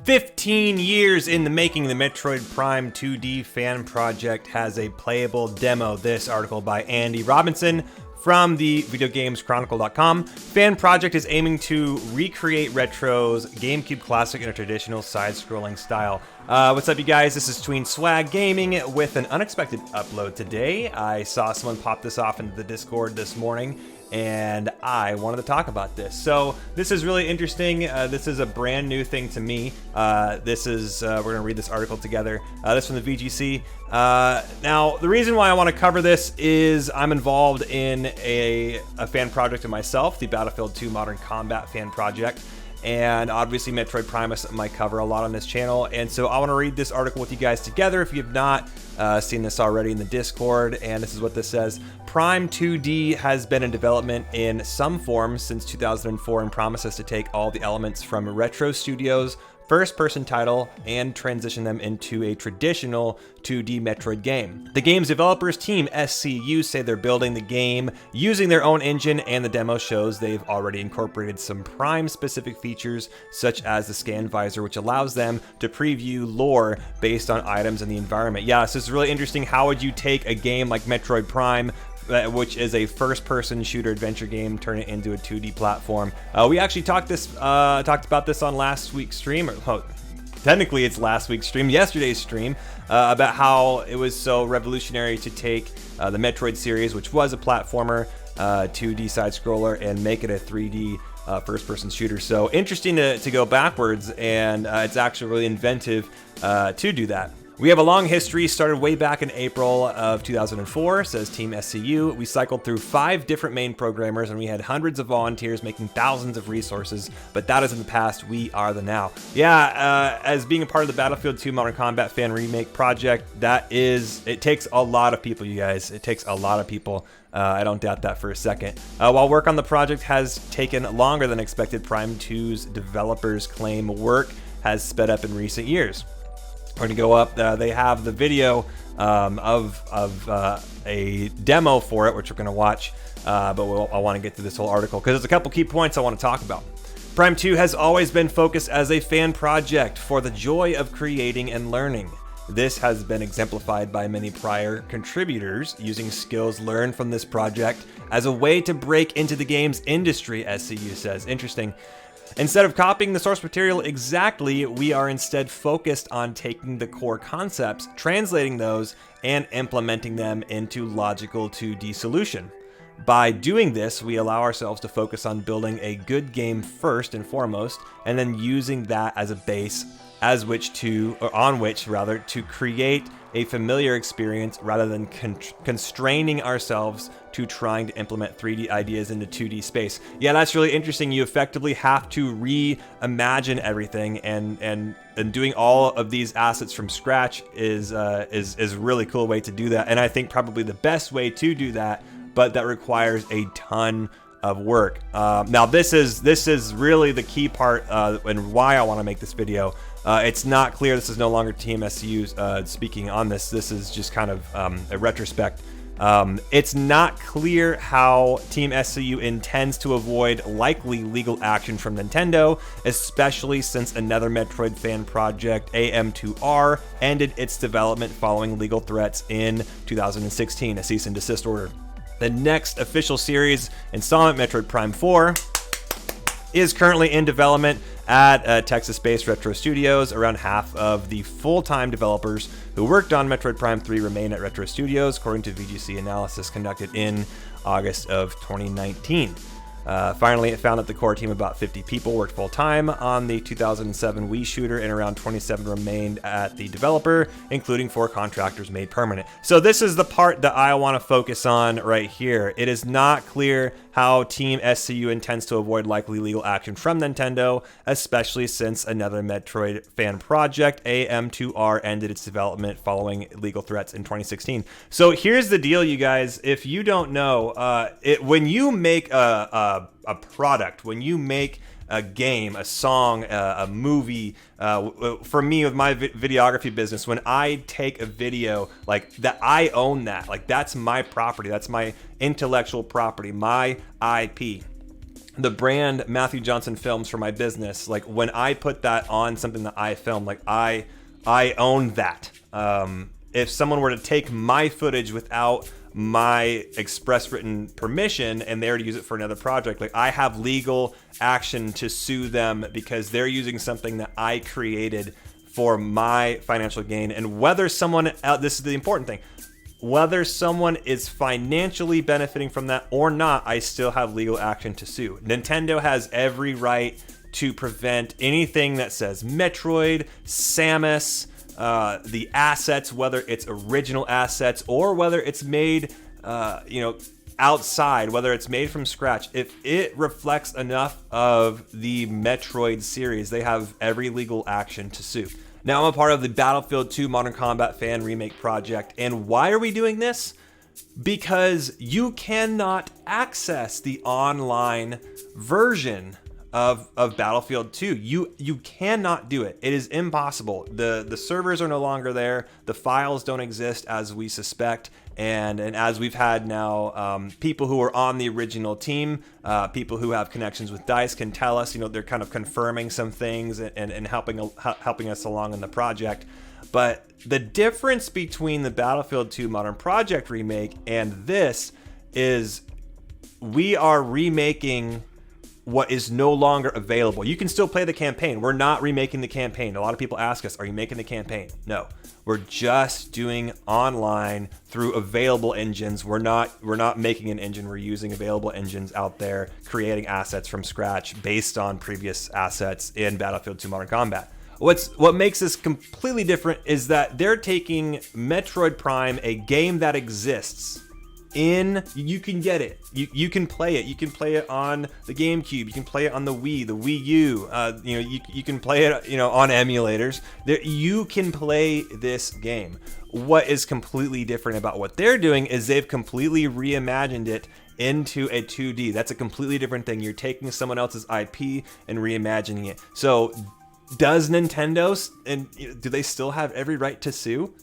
15 years in the making, the Metroid Prime 2D fan project has a playable demo. This article by Andy Robinson from the videogameschronicle.com. Fan project is aiming to recreate Retro's GameCube classic in a traditional side-scrolling style. What's up, you guys? This is Tween Swag Gaming with an unexpected upload today. I saw someone pop this off into the Discord this morning, and I wanted to talk about this. So this is really interesting. This is a brand new thing to me. We're gonna read this article together. This from the VGC. Now, the reason why I want to cover this is I'm involved in a fan project of myself, the Battlefield 2 Modern Combat fan project. And obviously Metroid Prime is something I cover a lot on this channel. And so I want to read this article with you guys together if you have not seen this already in the Discord. And this is what this says. Prime 2D has been in development in some form since 2004 and promises to take all the elements from Retro Studios' first-person title and transition them into a traditional 2D Metroid game. The game's developers, Team SCU, say they're building the game using their own engine, and the demo shows they've already incorporated some Prime-specific features, such as the scan visor, which allows them to preview lore based on items in the environment. Yeah, so it's really interesting. How would you take a game like Metroid Prime, which is a first-person shooter adventure game, turn it into a 2D platform? We actually talked about this on last week's stream, technically it's last week's stream, yesterday's stream, about how it was so revolutionary to take the Metroid series, which was a platformer, 2D side-scroller, and make it a 3D first-person shooter. So interesting to go backwards, and it's actually really inventive to do that. We have a long history, started way back in April of 2004, says Team SCU. We cycled through 5 different main programmers, and we had hundreds of volunteers making thousands of resources, but that is in the past, we are the now. Yeah, as being a part of the Battlefield 2 Modern Combat fan remake project, it takes a lot of people, you guys. It takes a lot of people. I don't doubt that for a second. While work on the project has taken longer than expected, Prime 2's developers claim work has sped up in recent years. We're gonna go up. They have the video of a demo for it, which we're gonna watch. But I want to get to this whole article because there's a couple key points I want to talk about. Prime 2 has always been focused as a fan project for the joy of creating and learning. This has been exemplified by many prior contributors using skills learned from this project as a way to break into the games industry, SCU says. Interesting. Instead of copying the source material exactly, we are instead focused on taking the core concepts, translating those, and implementing them into logical 2D solution. By doing this, we allow ourselves to focus on building a good game first and foremost, and then using that as a base on which to create a familiar experience rather than constraining ourselves to trying to implement 3D ideas into 2D space. Yeah, that's really interesting. You effectively have to reimagine everything, and doing all of these assets from scratch is a really cool way to do that. And I think probably the best way to do that, but that requires a ton of work. Now this is really the key part and why I want to make this video. It's not clear. This is no longer Team SCU speaking on this. This is just kind of a retrospect. It's not clear how Team SCU intends to avoid likely legal action from Nintendo, especially since another Metroid fan project, AM2R, ended its development following legal threats in 2016, a cease and desist order. The next official series installment, Metroid Prime 4, is currently in development at Texas-based Retro Studios. Around half of the full-time developers who worked on Metroid Prime 3 remain at Retro Studios, according to VGC analysis conducted in August of 2019. Finally, it found that the core team of about 50 people worked full-time on the 2007 Wii shooter, and around 27 remained at the developer, including 4 contractors made permanent. So this is the part that I want to focus on right here. It is not clear how Team SCU intends to avoid likely legal action from Nintendo, especially since another Metroid fan project, AM2R, ended its development following legal threats in 2016. So here's the deal, you guys. If you don't know, when you make a product, when you make a game, a song, a movie, for me with my videography business, when I take a video like that, I own that. Like, that's my property. That's my intellectual property, my IP. the brand Matthew Johnson Films for my business, like when I put that on something that I film, like I own that. If someone were to take my footage without my express written permission and they were to use it for another project, like I have legal action to sue them because they're using something that I created for my financial gain. And whether someone else, this is the important thing, whether someone is financially benefiting from that or not, I still have legal action to sue. Nintendo has every right to prevent anything that says Metroid, Samus, the assets, whether it's original assets or whether it's made, outside, whether it's made from scratch. If it reflects enough of the Metroid series, they have every legal action to sue. Now, I'm a part of the Battlefield 2 Modern Combat fan remake project, and why are we doing this? Because you cannot access the online version of Battlefield 2. You cannot do it. It is impossible. The servers are no longer there. The files don't exist as we suspect. And as we've had now, people who are on the original team, people who have connections with DICE can tell us, they're kind of confirming some things and helping us along in the project. But the difference between the Battlefield 2 Modern Project remake and this is we are remaking what is no longer available. You can still play the campaign. We're not remaking the campaign. A lot of people ask us, are you making the campaign? No. We're just doing online through available engines. We're not making an engine. We're using available engines out there, creating assets from scratch based on previous assets in Battlefield 2 Modern Combat. What makes this completely different is that they're taking Metroid Prime, a game that exists, you can get it. You can play it. You can play it on the GameCube. You can play it on the Wii, the Wii U. You can play it, on emulators. You can play this game. What is completely different about what they're doing is they've completely reimagined it into a 2D. That's a completely different thing. You're taking someone else's IP and reimagining it. So, does Nintendo do they still have every right to sue?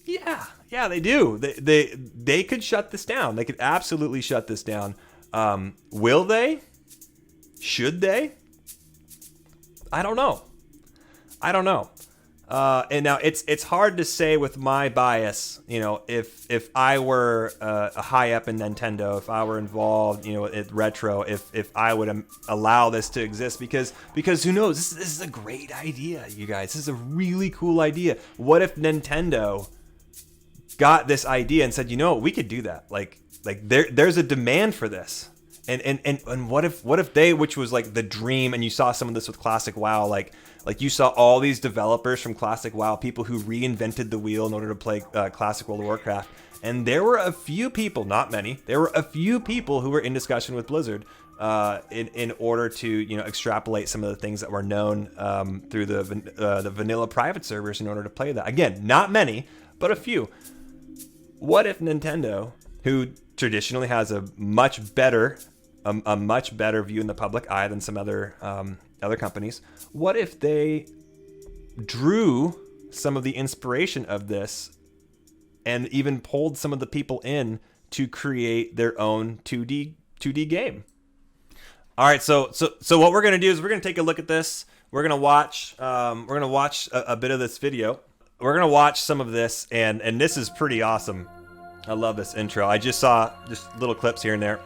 Yeah, they do. They could shut this down. They could absolutely shut this down. Will they? Should they? I don't know. And now it's hard to say with my bias. If I were a high up in Nintendo, if I were involved, at Retro, if I would allow this to exist, because who knows? This is a great idea, you guys. This is a really cool idea. What if Nintendo got this idea and said, we could do that. Like there's a demand for this. And what if they, which was like the dream, and you saw some of this with Classic WoW, like you saw all these developers from Classic WoW, people who reinvented the wheel in order to play Classic World of Warcraft. And there were a few people, not many, there were a few people who were in discussion with Blizzard in order to extrapolate some of the things that were known through the vanilla private servers in order to play that. Again, not many, but a few. What if Nintendo, who traditionally has a much better view in the public eye than some other companies, what if they drew some of the inspiration of this and even pulled some of the people in to create their own 2D game? All right, so what we're gonna do is we're gonna take a look at this. We're gonna watch a bit of this video. We're gonna watch some of this, and this is pretty awesome. I love this intro. I just saw just little clips here and there.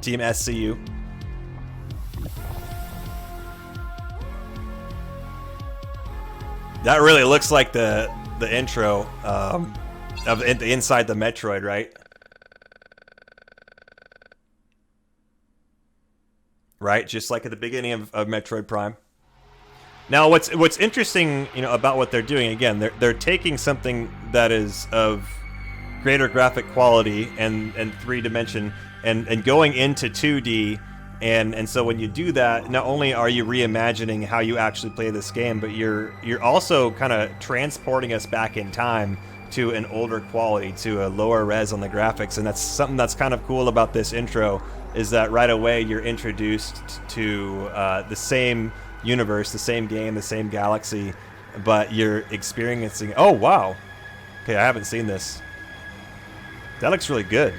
Team SCU. That really looks like the intro of inside the Metroid, right? Right, just like at the beginning of Metroid Prime. Now, what's interesting, about what they're doing, again, they're taking something that is of greater graphic quality and 3D and going into 2D, and so when you do that, not only are you reimagining how you actually play this game, but you're also kind of transporting us back in time to an older quality, to a lower res on the graphics, and that's something that's kind of cool about this intro, is that right away you're introduced to the same universe, the same game, the same galaxy, but you're experiencing, oh wow, okay, I haven't seen this. That looks really good.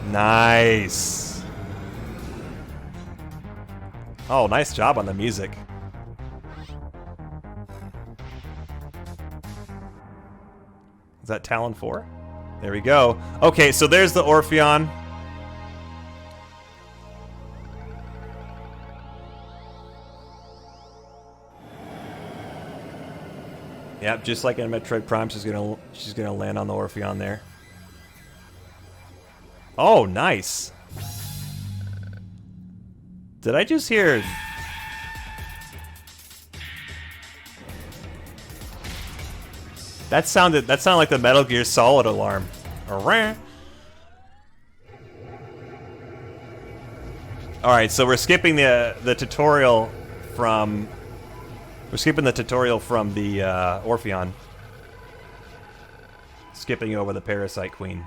Nice. Oh, nice job on the music. Is that Talon 4? There we go. Okay, so there's the Orpheon. Yep, just like in Metroid Prime, she's gonna land on the Orpheon there. Oh, nice. Did I just hear? That sounded like the Metal Gear Solid alarm. All right, so we're skipping the tutorial from. We're skipping the tutorial from the Orpheon. Skipping over the Parasite Queen.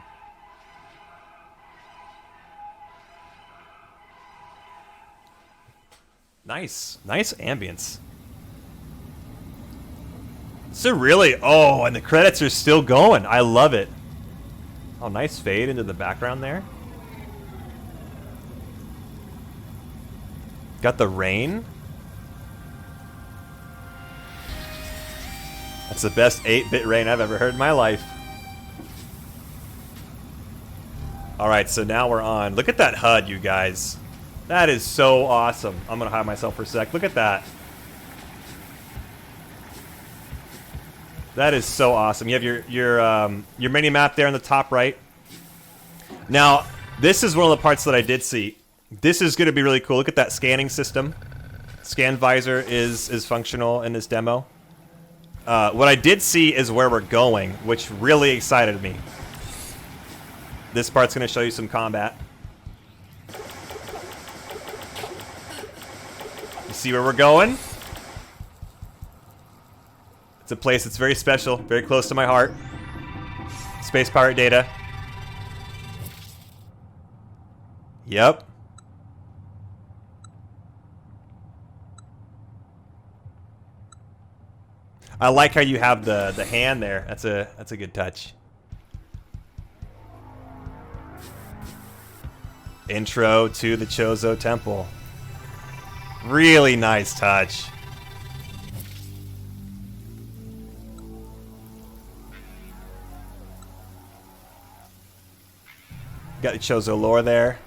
Nice. Nice ambience. So really... Oh, and the credits are still going. I love it. Oh, nice fade into the background there. Got the rain. That's the best 8-bit rain I've ever heard in my life. Alright, so now we're on. Look at that HUD, you guys. That is so awesome. I'm gonna hide myself for a sec. Look at that. That is so awesome. You have your mini map there in the top right. Now, this is one of the parts that I did see. This is gonna be really cool. Look at that scanning system. Scan visor is functional in this demo. What I did see is where we're going, which really excited me. This part's going to show you some combat. You see where we're going? It's a place that's very special, very close to my heart. Space Pirate Data. Yep. I like how you have the hand there. That's a good touch. Intro to the Chozo Temple. Really nice touch. Got the Chozo lore there.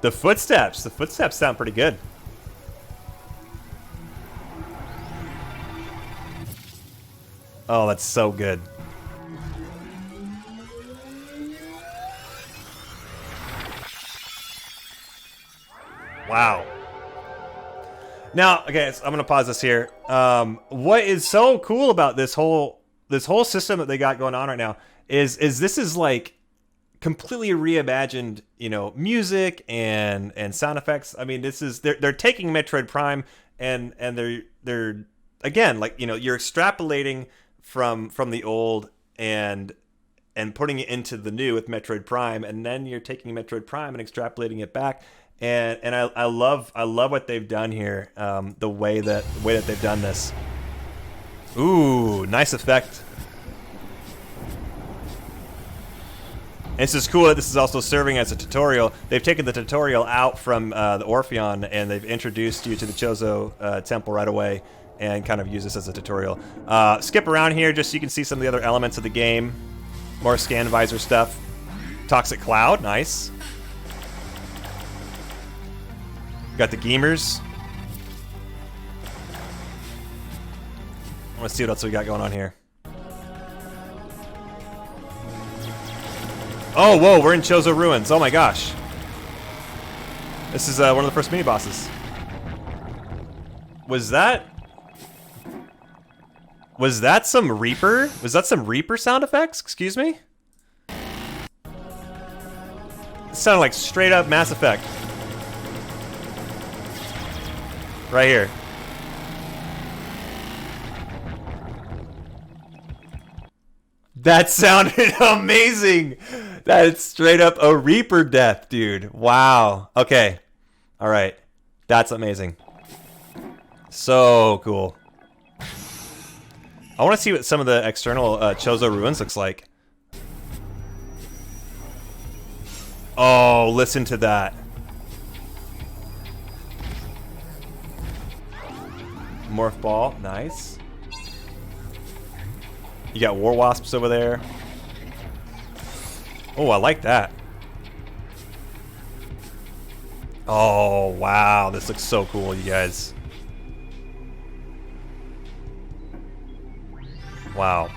The footsteps sound pretty good. Oh, that's so good. Wow. Now, okay, so I'm gonna pause this here. What is so cool about this whole system that they got going on right now is this is like completely reimagined, you know, music and sound effects. I mean, this is they're taking Metroid Prime and they're again, like, you know, you're extrapolating from the old and putting it into the new with Metroid Prime, and then you're taking Metroid Prime and extrapolating it back. And I love what they've done here. The way that they've done this. Ooh, nice effect. And it's just cool that this is also serving as a tutorial. They've taken the tutorial out from the Orpheon, and they've introduced you to the Chozo Temple right away, and kind of use this as a tutorial. Skip around here just so you can see some of the other elements of the game. More scan visor stuff. Toxic Cloud, nice. Got the Gamers. Let's see what else we got going on here. Oh, whoa, we're in Chozo Ruins. Oh my gosh. This is one of the first mini-bosses. Was that some Reaper? Was that some Reaper sound effects? Excuse me? It sounded like straight up Mass Effect. Right here. That sounded amazing. That's straight up a Reaper death, dude. Wow. Okay. All right. That's amazing. So cool. I want to see what some of the external Chozo ruins looks like. Oh, listen to that. Morph ball, nice. You got war wasps over there. Oh, I like that. Oh, wow, this looks so cool, you guys. Wow.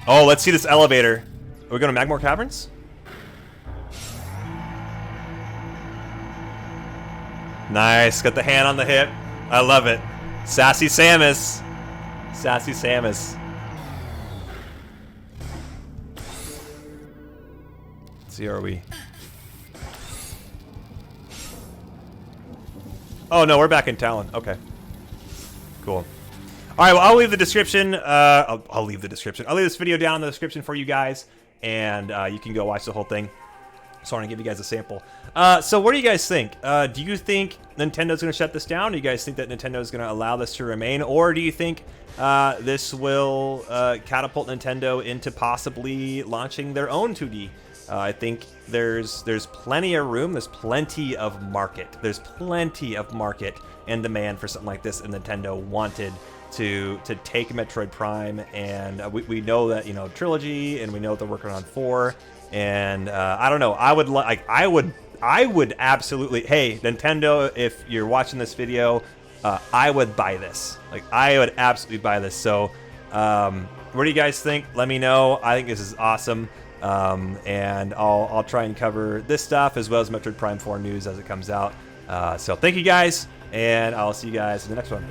Oh, let's see this elevator. Are we going to Magmore Caverns? Nice, got the hand on the hip. I love it. Sassy Samus. Sassy Samus. Let's see, are we? Oh no, we're back in Talon. Okay. Cool. All right, well, I'll leave the description. I'll leave the description. I'll leave this video down in the description for you guys, and you can go watch the whole thing. So I want to give you guys a sample. So what do you guys think? Do you think Nintendo's going to shut this down? Do you guys think that Nintendo's going to allow this to remain? Or do you think this will catapult Nintendo into possibly launching their own 2D? I think there's plenty of room. There's plenty of market. There's plenty of market and demand for something like this, and Nintendo wanted to take Metroid Prime, and we know that, you know, Trilogy, and we know they're working on 4. And I don't know. I would absolutely. Hey, Nintendo, if you're watching this video, I would buy this. Like, I would absolutely buy this. So, what do you guys think? Let me know. I think this is awesome. And I'll try and cover this stuff as well as Metroid Prime 4 news as it comes out. So thank you guys, and I'll see you guys in the next one.